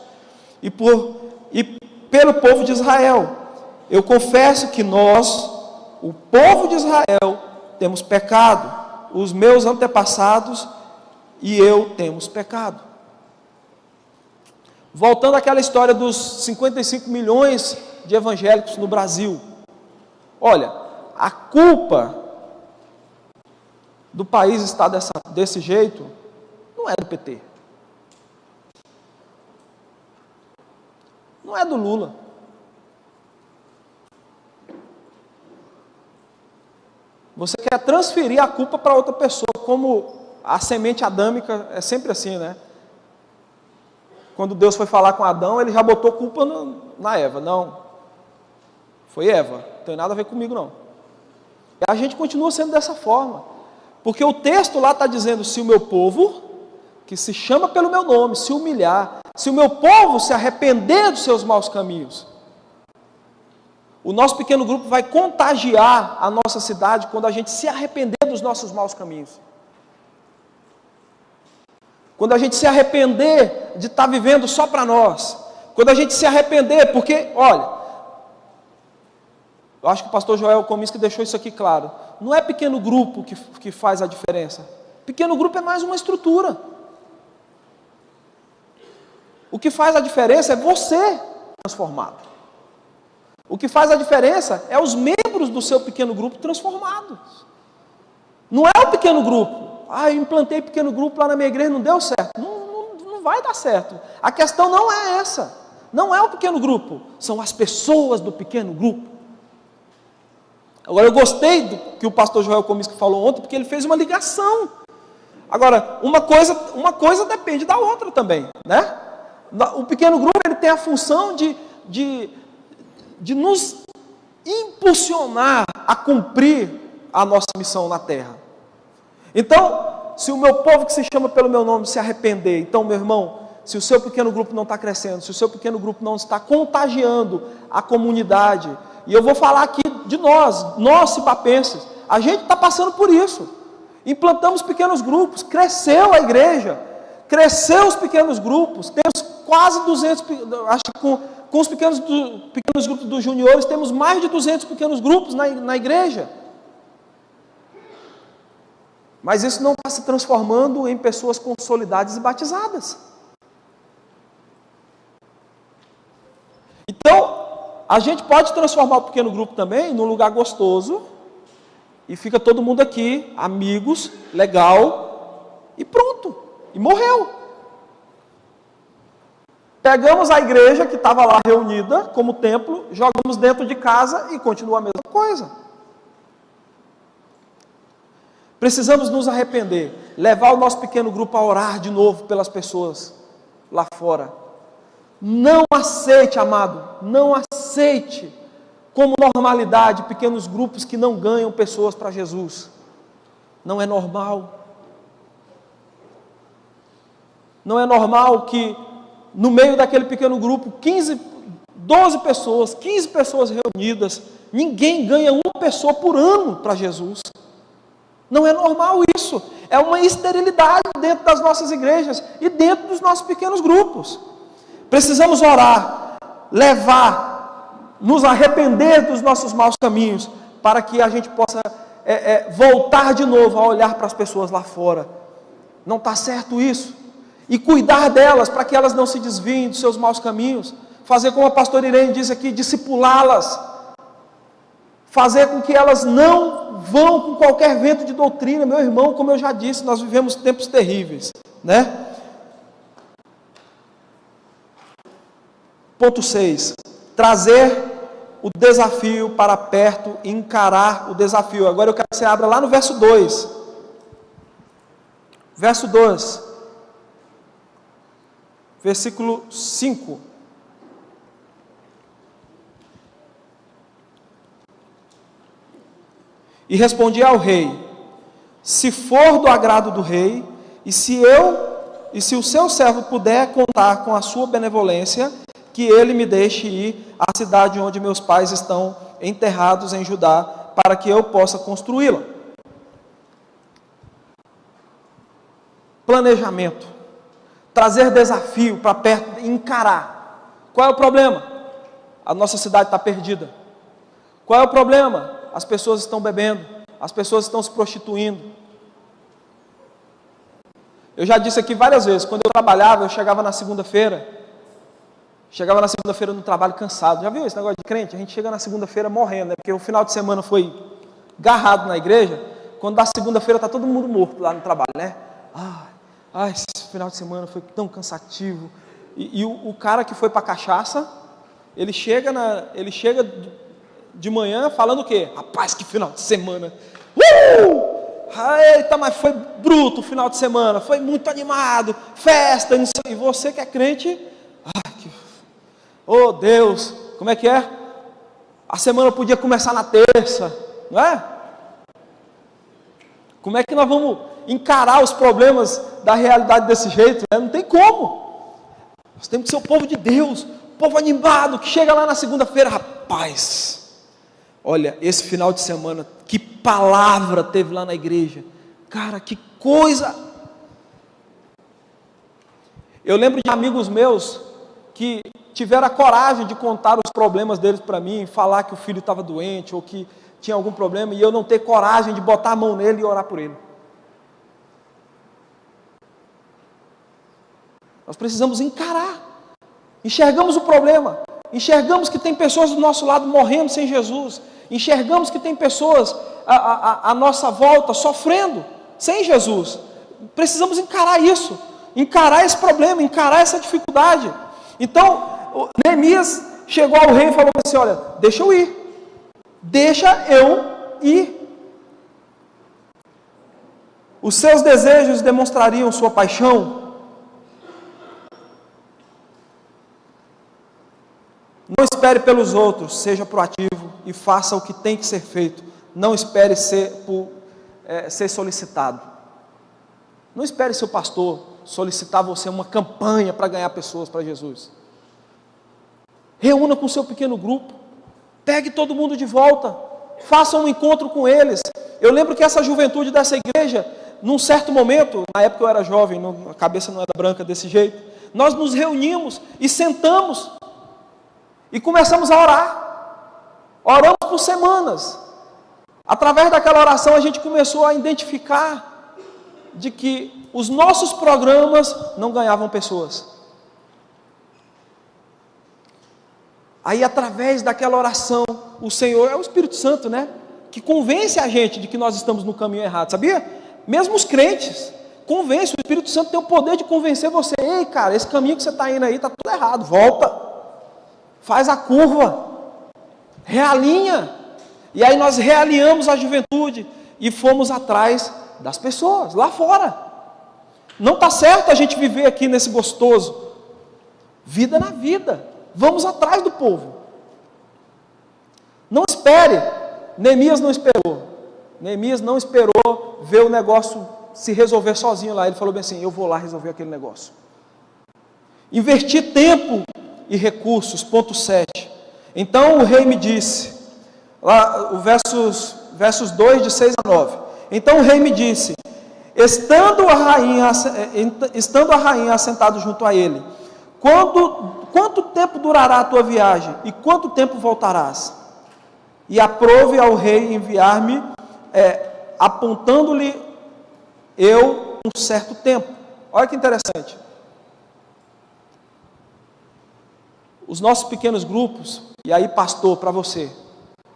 e pelo povo de Israel. Eu confesso que nós, o povo de Israel, temos pecado. Os meus antepassados e eu temos pecado. Voltando àquela história dos 55 milhões de evangélicos no Brasil. Olha, a culpa do país estar desse jeito não é do PT. Não é do Lula. Você quer transferir a culpa para outra pessoa, como a semente adâmica é sempre assim, né? Quando Deus foi falar com Adão, ele já botou culpa na Eva. Não, foi Eva, não tem nada a ver comigo não. E a gente continua sendo dessa forma, porque o texto lá está dizendo: se o meu povo, que se chama pelo meu nome, se humilhar, se o meu povo se arrepender dos seus maus caminhos, O nosso pequeno grupo vai contagiar a nossa cidade quando a gente se arrepender dos nossos maus caminhos. Quando a gente se arrepender de estar vivendo só para nós. Quando a gente se arrepender, porque, olha, eu acho que o pastor Joel Cominski deixou isso aqui claro. Não é pequeno grupo que faz a diferença. Pequeno grupo é mais uma estrutura. O que faz a diferença é você transformado. O que faz a diferença é os membros do seu pequeno grupo transformados. Não é o pequeno grupo. Eu implantei pequeno grupo lá na minha igreja, não deu certo. Não vai dar certo. A questão não é essa. Não é o pequeno grupo. São as pessoas do pequeno grupo. Agora, eu gostei do que o pastor Joel Cominski falou ontem, porque ele fez uma ligação. Agora, uma coisa depende da outra também, né? O pequeno grupo, ele tem a função de nos impulsionar a cumprir a nossa missão na terra. Então, se o meu povo que se chama pelo meu nome se arrepender, então, meu irmão, se o seu pequeno grupo não está crescendo, se o seu pequeno grupo não está contagiando a comunidade, e eu vou falar aqui de nós cibapenses, a gente está passando por isso. Implantamos pequenos grupos, cresceu a igreja, cresceu os pequenos grupos, temos quase 200, acho que com os pequenos grupos dos juniores, temos mais de 200 pequenos grupos na igreja. Mas isso não está se transformando em pessoas consolidadas e batizadas. Então, a gente pode transformar o pequeno grupo também num lugar gostoso, e fica todo mundo aqui, amigos, legal, e pronto, e morreu. Pegamos a igreja que estava lá reunida como templo, jogamos dentro de casa e continua a mesma coisa. Precisamos nos arrepender, levar o nosso pequeno grupo a orar de novo pelas pessoas lá fora. Não aceite, amado, não aceite como normalidade pequenos grupos que não ganham pessoas para Jesus. Não é normal. Não é normal que no meio daquele pequeno grupo, 12 pessoas, 15 pessoas reunidas, ninguém ganha uma pessoa por ano para Jesus. Não é normal isso. É uma esterilidade dentro das nossas igrejas e dentro dos nossos pequenos grupos. Precisamos orar, nos arrepender dos nossos maus caminhos, para que a gente possa voltar de novo a olhar para as pessoas lá fora. Não está certo isso. E cuidar delas, para que elas não se desviem dos seus maus caminhos. Fazer como a pastora Irene diz aqui, discipulá-las. Fazer com que elas não vão com qualquer vento de doutrina. Meu irmão, como eu já disse, nós vivemos tempos terríveis, né? Ponto 6. Trazer o desafio para perto e encarar o desafio. Agora eu quero que você abra lá no verso 2. Verso 2. Versículo 5. E respondi ao rei: se for do agrado do rei, e se o seu servo puder contar com a sua benevolência, que ele me deixe ir à cidade onde meus pais estão enterrados em Judá, para que eu possa construí-la. Planejamento. Trazer desafio para perto e encarar. Qual é o problema? A nossa cidade está perdida. Qual é o problema? As pessoas estão bebendo, as pessoas estão se prostituindo. Eu já disse aqui várias vezes, quando eu trabalhava, eu chegava na segunda-feira no trabalho cansado. Já viu esse negócio de crente? A gente chega na segunda-feira morrendo, né? Porque o final de semana foi garrado na igreja. Quando dá segunda-feira está todo mundo morto lá no trabalho, né? Esse final de semana foi tão cansativo. E o cara que foi para a cachaça, ele chega de manhã falando o quê? Rapaz, que final de semana! Eita, mas foi bruto o final de semana, foi muito animado, festa, e você que é crente, oh Deus, como é que é? A semana podia começar na terça, não é? Como é que nós vamos encarar os problemas da realidade desse jeito? Né? Não tem como. Nós temos que ser o povo de Deus, o povo animado, que chega lá na segunda-feira, rapaz, Olha, esse final de semana, que palavra teve lá na igreja. Cara, que coisa! Eu lembro de amigos meus que tiveram a coragem de contar os problemas deles para mim, falar que o filho estava doente ou que tinha algum problema, e eu não ter coragem de botar a mão nele e orar por ele. Nós precisamos encarar. Enxergamos o problema. Enxergamos que tem pessoas do nosso lado morrendo sem Jesus. Enxergamos que tem pessoas à nossa volta sofrendo sem Jesus. Precisamos encarar isso. Encarar esse problema, encarar essa dificuldade. Então, Neemias chegou ao rei e falou assim: olha, deixa eu ir. Deixa eu ir. Os seus desejos demonstrariam sua paixão? Não espere pelos outros, seja proativo e faça o que tem que ser feito. Não espere ser solicitado. Não espere seu pastor solicitar você uma campanha para ganhar pessoas para Jesus. Reúna com o seu pequeno grupo. Pegue todo mundo de volta. Faça um encontro com eles. Eu lembro que essa juventude dessa igreja, num certo momento, na época eu era jovem, a cabeça não era branca desse jeito, nós nos reunimos e sentamos e começamos a orar. Oramos por semanas. Através daquela oração a gente começou a identificar de que os nossos programas não ganhavam pessoas. Aí através daquela oração, o Senhor, é o Espírito Santo, né? Que convence a gente de que nós estamos no caminho errado, sabia? Mesmo os crentes, convence, o Espírito Santo tem o poder de convencer você: ei cara, esse caminho que você está indo aí está tudo errado, volta. Faz a curva, realinha. E aí nós realinhamos a juventude e fomos atrás das pessoas, lá fora. Não está certo a gente viver aqui nesse gostoso. Vida na vida. Vamos atrás do povo. Não espere. Neemias não esperou. Neemias não esperou ver o negócio se resolver sozinho lá. Ele falou bem assim: eu vou lá resolver aquele negócio. Investir tempo e recursos. Ponto 7. Então o rei me disse, lá o versos 2 de 6 a 9. Então o rei me disse, estando a rainha assentada junto a ele: quanto tempo durará a tua viagem e quanto tempo voltarás? E aprove ao rei enviar-me, apontando-lhe eu um certo tempo. Olha que interessante. Os nossos pequenos grupos, e aí pastor, para você,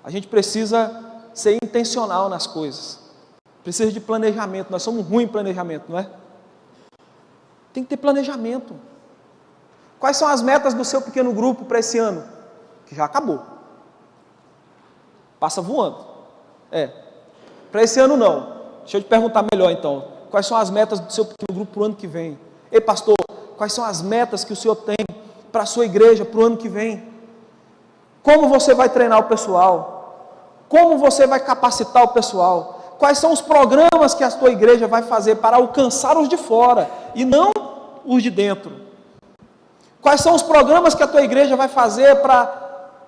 a gente precisa ser intencional nas coisas. Precisa de planejamento. Nós somos ruins em planejamento, não é? Tem que ter planejamento. Quais são as metas do seu pequeno grupo para esse ano? Que já acabou. Passa voando. Para esse ano não. Deixa eu te perguntar melhor então. Quais são as metas do seu pequeno grupo para o ano que vem? Ei pastor, quais são as metas que o senhor tem para a sua igreja para o ano que vem? Como você vai treinar o pessoal? Como você vai capacitar o pessoal? Quais são os programas que a sua igreja vai fazer para alcançar os de fora e não os de dentro? Quais são os programas que a tua igreja vai fazer para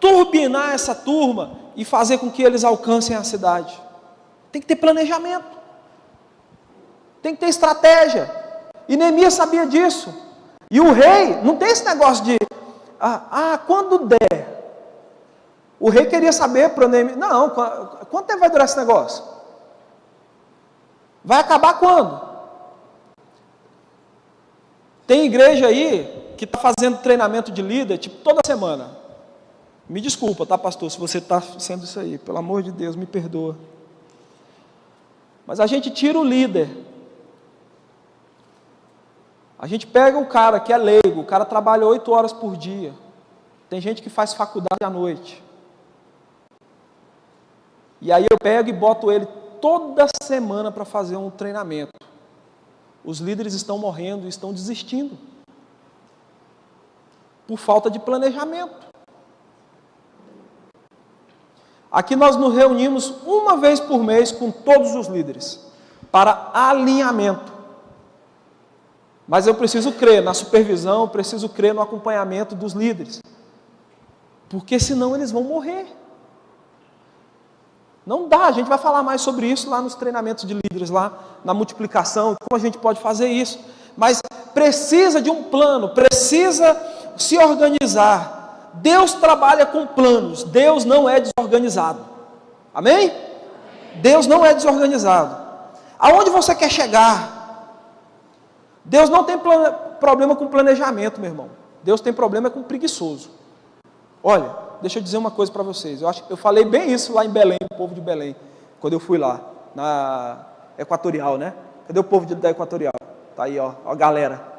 turbinar essa turma e fazer com que eles alcancem a cidade? Tem que ter planejamento. Tem que ter estratégia. E Neemias sabia disso. E o rei, não tem esse negócio de, quando der. O rei queria saber para Neemias, não, quanto tempo vai durar esse negócio? Vai acabar quando? Tem igreja aí que está fazendo treinamento de líder, tipo, toda semana. Me desculpa, tá, pastor, se você está sendo isso aí, pelo amor de Deus, me perdoa. Mas a gente tira o líder. A gente pega o cara que é leigo, o cara trabalha 8 horas por dia. Tem gente que faz faculdade à noite. E aí eu pego e boto ele toda semana para fazer um treinamento. Os líderes estão morrendo, estão desistindo. Por falta de planejamento. Aqui nós nos reunimos uma vez por mês com todos os líderes, para alinhamento. Mas eu preciso crer na supervisão, preciso crer no acompanhamento dos líderes. Porque senão eles vão morrer. Não dá, a gente vai falar mais sobre isso lá nos treinamentos de líderes, lá na multiplicação, como a gente pode fazer isso. Mas precisa de um plano, precisa se organizar. Deus trabalha com planos, Deus não é desorganizado. Amém? Deus não é desorganizado. Aonde você quer chegar? Deus não tem problema com planejamento, meu irmão. Deus tem problema com preguiçoso. Olha, deixa eu dizer uma coisa para vocês. Eu falei bem isso lá em Belém, o povo de Belém, quando eu fui lá, na Equatorial, né? Cadê o povo da Equatorial? Tá aí, ó a galera.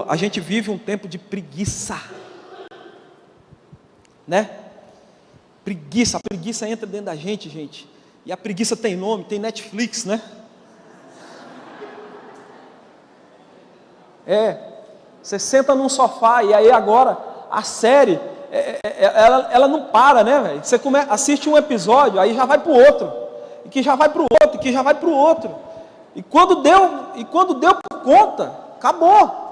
A gente vive um tempo de preguiça, né? Preguiça, a preguiça entra dentro da gente, gente. E a preguiça tem nome, tem Netflix, né? Você senta num sofá e aí agora a série, ela não para, né, velho? Você assiste um episódio, aí já vai para o outro, e que já vai para o outro, e que já vai para o outro. E quando deu por conta, acabou.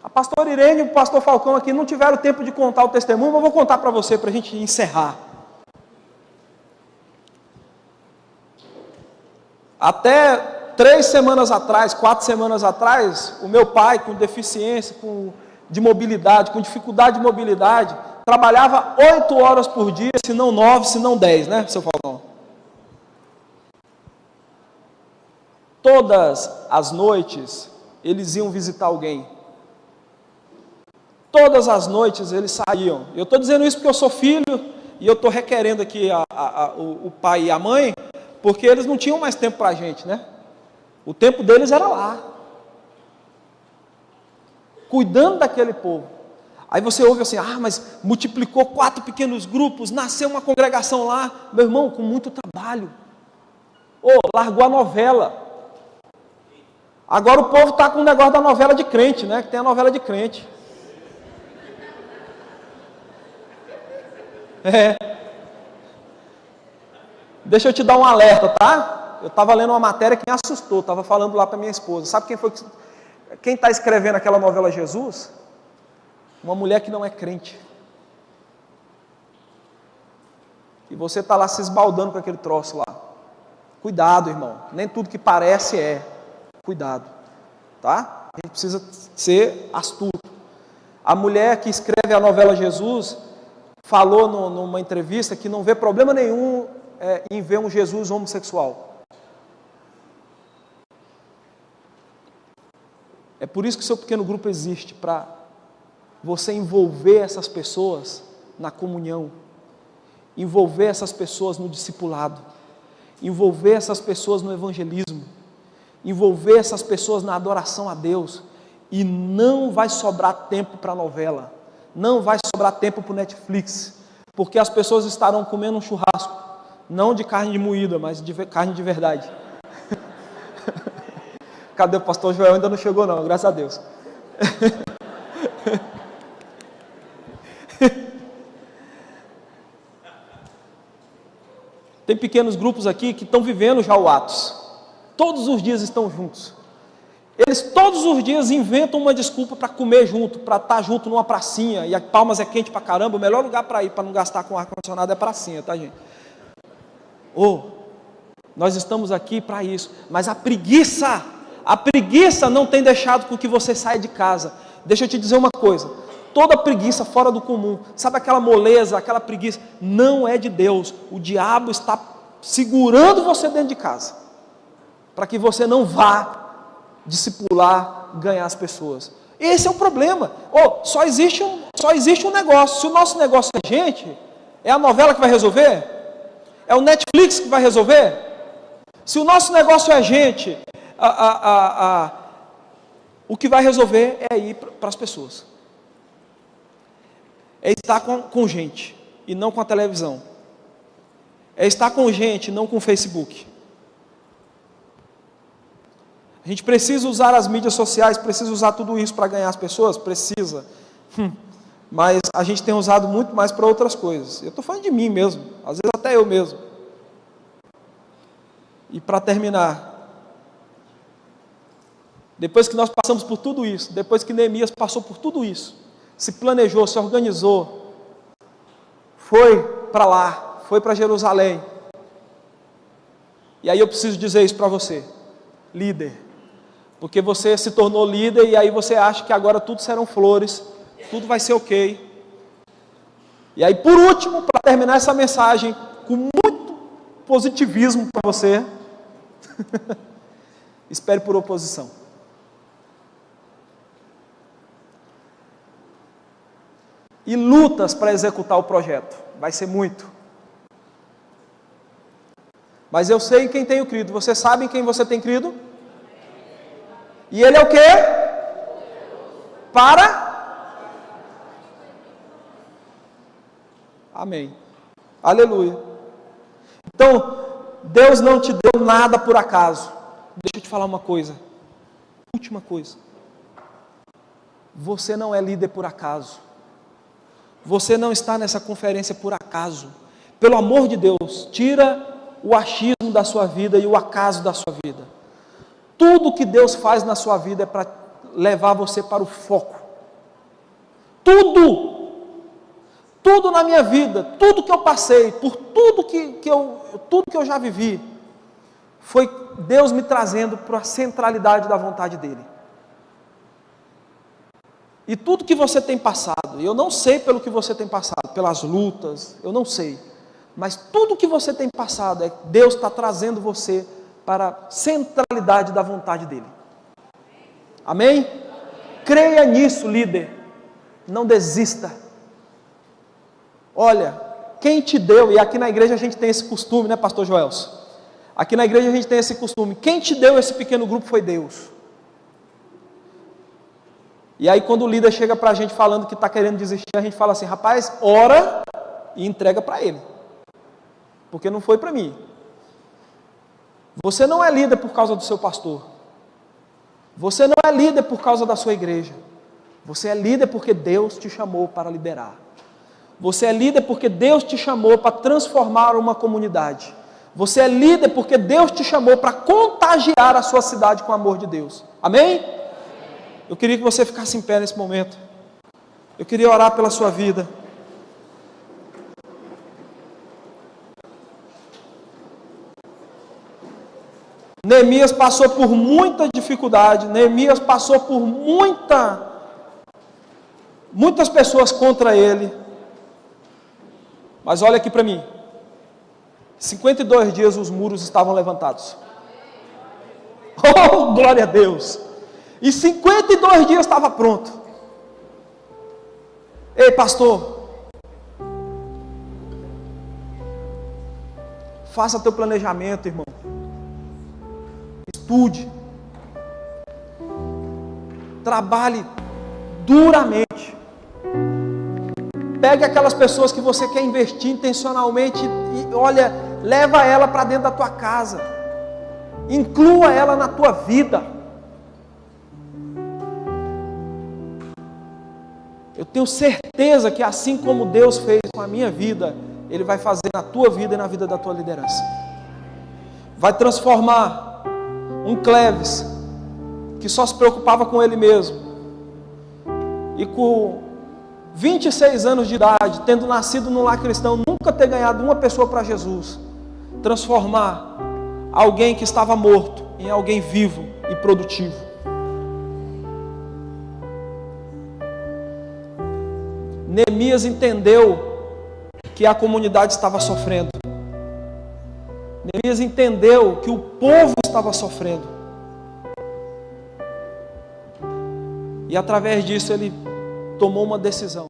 A pastora Irene e o pastor Falcão aqui não tiveram tempo de contar o testemunho, mas eu vou contar para você, para a gente encerrar. Até 3 semanas atrás, 4 semanas atrás, o meu pai, com deficiência, de mobilidade, com dificuldade de mobilidade, trabalhava 8 horas por dia, se não 9, se não 10, né, seu Falcão? Todas as noites, eles iam visitar alguém. Todas as noites eles saíam. Eu estou dizendo isso porque eu sou filho e eu estou requerendo aqui o pai e a mãe, porque eles não tinham mais tempo para a gente, né? O tempo deles era lá, cuidando daquele povo. Aí você ouve assim, mas multiplicou 4 pequenos grupos, nasceu uma congregação lá. Meu irmão, com muito trabalho. Largou a novela. Agora o povo está com o negócio da novela de crente, né? Que tem a novela de crente. Deixa eu te dar um alerta, tá? Eu estava lendo uma matéria que me assustou, estava falando lá para minha esposa. Sabe quem está escrevendo aquela novela Jesus? Uma mulher que não é crente. E você está lá se esbaldando com aquele troço lá. Cuidado, irmão. Nem tudo que parece é. Cuidado, tá? A gente precisa ser astuto. A mulher que escreve a novela Jesus falou numa entrevista que não vê problema nenhum em ver um Jesus homossexual. É por isso que o seu pequeno grupo existe, para você envolver essas pessoas na comunhão, envolver essas pessoas no discipulado, envolver essas pessoas no evangelismo, envolver essas pessoas na adoração a Deus. E não vai sobrar tempo para novela, não vai sobrar tempo para o Netflix, porque as pessoas estarão comendo um churrasco, não de carne de moída, mas de carne de verdade. Cadê o pastor Joel? Ainda não chegou não, graças a Deus. Tem pequenos grupos aqui que estão vivendo já o Atos. Todos os dias estão juntos. Eles todos os dias inventam uma desculpa para comer junto, para estar junto numa pracinha, e a Palmas é quente pra caramba, o melhor lugar para ir, para não gastar com ar-condicionado, é pracinha, tá, gente? Nós estamos aqui para isso, mas a preguiça não tem deixado com que você saia de casa. Deixa eu te dizer uma coisa, toda preguiça fora do comum, sabe aquela moleza, aquela preguiça, não é de Deus. O diabo está segurando você dentro de casa, para que você não vá discipular, ganhar as pessoas. Esse é o problema. Só existe um negócio. Se o nosso negócio é gente, é a novela que vai resolver? É o Netflix que vai resolver? Se o nosso negócio é gente, o que vai resolver é ir para as pessoas. É estar com gente e não com a televisão. É estar com gente, não com o Facebook. A gente precisa usar as mídias sociais, precisa usar tudo isso para ganhar as pessoas? Precisa. Mas a gente tem usado muito mais para outras coisas. Eu estou falando de mim mesmo, às vezes até eu mesmo. E para terminar, depois que nós passamos por tudo isso, depois que Neemias passou por tudo isso, se planejou, se organizou, foi para lá, foi para Jerusalém. E aí eu preciso dizer isso para você, líder, porque você se tornou líder e aí você acha que agora tudo serão flores, tudo vai ser ok. E aí, por último, para terminar essa mensagem com muito positivismo para você, espere por oposição. E lutas para executar o projeto, vai ser muito. Mas eu sei em quem tenho crido. Você sabe em quem você tem crido? E Ele é o quê? Para? Amém. Aleluia. Então, Deus não te deu nada por acaso. Deixa eu te falar uma coisa. Última coisa. Você não é líder por acaso. Você não está nessa conferência por acaso. Pelo amor de Deus, tira o achismo da sua vida e o acaso da sua vida. Tudo que Deus faz na sua vida é para levar você para o foco. Tudo na minha vida, tudo que eu passei, por tudo que eu já vivi, foi Deus me trazendo para a centralidade da vontade dEle. E tudo que você tem passado, eu não sei pelo que você tem passado, pelas lutas, eu não sei, mas tudo que você tem passado, Deus está trazendo você para a centralidade da vontade dEle. Amém? Creia nisso, líder, não desista. Olha, quem te deu, e aqui na igreja a gente tem esse costume, né, pastor Joelson? Aqui na igreja a gente tem esse costume, quem te deu esse pequeno grupo foi Deus. E aí quando o líder chega para a gente falando que está querendo desistir, a gente fala assim, rapaz, ora e entrega para ele, porque não foi para mim. Você não é líder por causa do seu pastor, você não é líder por causa da sua igreja, você é líder porque Deus te chamou para liderar. Você é líder porque Deus te chamou para transformar uma comunidade. Você é líder porque Deus te chamou para contagiar a sua cidade com o amor de Deus. Amém? Eu queria que você ficasse em pé nesse momento. Eu queria orar pela sua vida. Neemias passou por muita dificuldade. Neemias passou por muitas pessoas contra ele. Mas olha aqui para mim, 52 dias os muros estavam levantados. Oh, glória a Deus! E 52 dias estava pronto. Ei, pastor, faça teu planejamento, irmão. Estude. Trabalhe duramente. Pegue aquelas pessoas que você quer investir intencionalmente e olha, leva ela para dentro da tua casa. Inclua ela na tua vida. Eu tenho certeza que assim como Deus fez com a minha vida, Ele vai fazer na tua vida e na vida da tua liderança. Vai transformar um Cleves que só se preocupava com ele mesmo e com 26 anos de idade, tendo nascido num lar cristão, nunca ter ganhado uma pessoa para Jesus, transformar alguém que estava morto em alguém vivo e produtivo. Neemias entendeu que a comunidade estava sofrendo. Neemias entendeu que o povo estava sofrendo. E através disso ele tomou uma decisão.